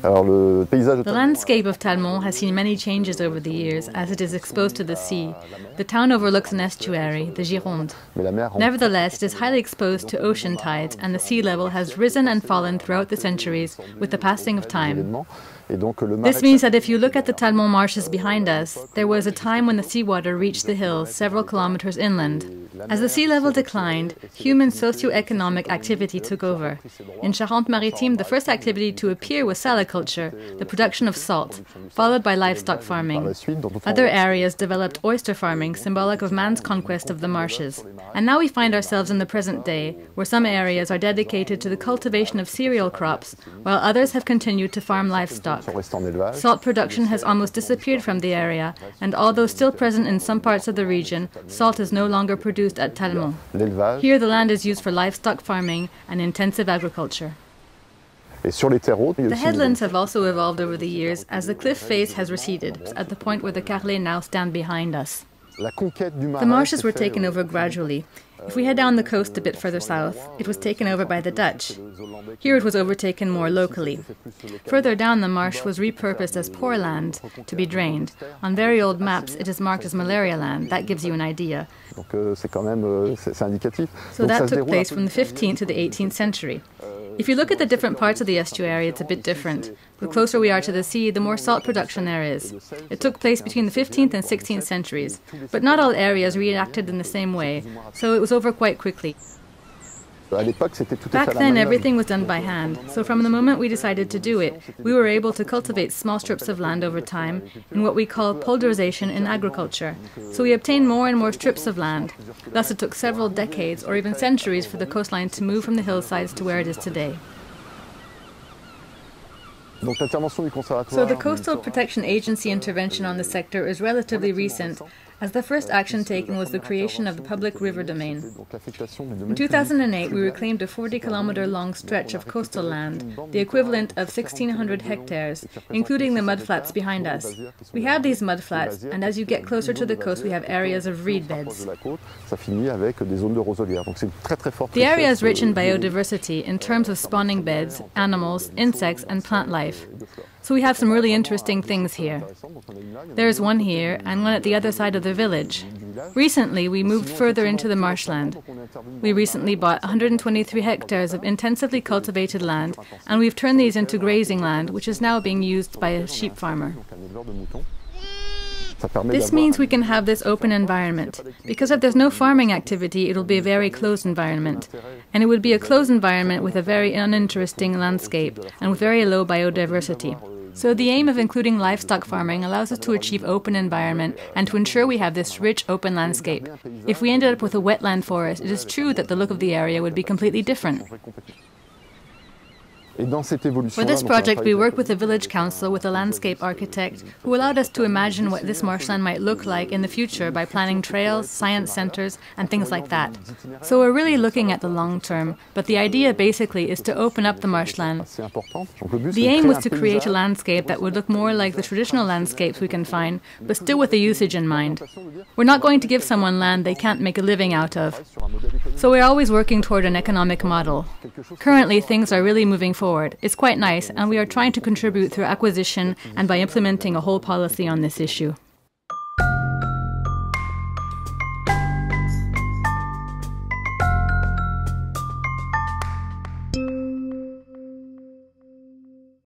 The landscape of Talmont has seen many changes over the years as it is exposed to the sea. The town overlooks an estuary, the Gironde. Nevertheless, it is highly exposed to ocean tides, and the sea level has risen and fallen throughout the centuries with the passing of time. This means that if you look at the Talmont marshes behind us, there was a time when the seawater reached the hills several kilometers inland. As the sea level declined, human socio-economic activity took over. In Charente-Maritime, the first activity to appear was saliculture, the production of salt, followed by livestock farming. Other areas developed oyster farming, symbolic of man's conquest of the marshes. And now we find ourselves in the present day, where some areas are dedicated to the cultivation of cereal crops, while others have continued to farm livestock. Salt production has almost disappeared from the area, and although still present in some parts of the region, salt is no longer produced at Talmont. Here the land is used for livestock farming and intensive agriculture. The headlands have also evolved over the years as the cliff face has receded, at the point where the Carlets now stand behind us. The marshes were taken over gradually. If we head down the coast a bit further south, it was taken over by the Dutch. Here it was overtaken more locally. Further down, the marsh was repurposed as poor land to be drained. On very old maps, it is marked as malaria land. That gives you an idea. So that took place from the 15th to the 18th century. If you look at the different parts of the estuary, it's a bit different. The closer we are to the sea, the more salt production there is. It took place between the 15th and 16th centuries, but not all areas reacted in the same way, so it was over quite quickly. Back then, everything was done by hand, so from the moment we decided to do it, we were able to cultivate small strips of land over time in what we call pulverization in agriculture. So we obtained more and more strips of land. Thus, it took several decades or even centuries for the coastline to move from the hillsides to where it is today. So the Coastal Protection Agency intervention on the sector is relatively recent, as the first action taken was the creation of the public river domain. In 2008, we reclaimed a 40-kilometer-long stretch of coastal land, the equivalent of 1,600 hectares, including the mudflats behind us. We have these mudflats, and as you get closer to the coast, we have areas of reed beds. The area is rich in biodiversity in terms of spawning beds, animals, insects, and plant life. So we have some really interesting things here. There is one here and one at the other side of the village. Recently, we moved further into the marshland. We recently bought 123 hectares of intensively cultivated land, and we've turned these into grazing land, which is now being used by a sheep farmer. This means we can have this open environment, because if there's no farming activity, it'll be a very closed environment. And it would be a closed environment with a very uninteresting landscape and with very low biodiversity. So the aim of including livestock farming allows us to achieve open environment and to ensure we have this rich open landscape. If we ended up with a wetland forest, it is true that the look of the area would be completely different. For this project, we worked with the village council with a landscape architect who allowed us to imagine what this marshland might look like in the future by planning trails, science centers, and things like that. So we're really looking at the long term, but the idea basically is to open up the marshland. The aim was to create a landscape that would look more like the traditional landscapes we can find, but still with the usage in mind. We're not going to give someone land they can't make a living out of. So we're always working toward an economic model. Currently, things are really moving forward. It's quite nice, and we are trying to contribute through acquisition and by implementing a whole policy on this issue.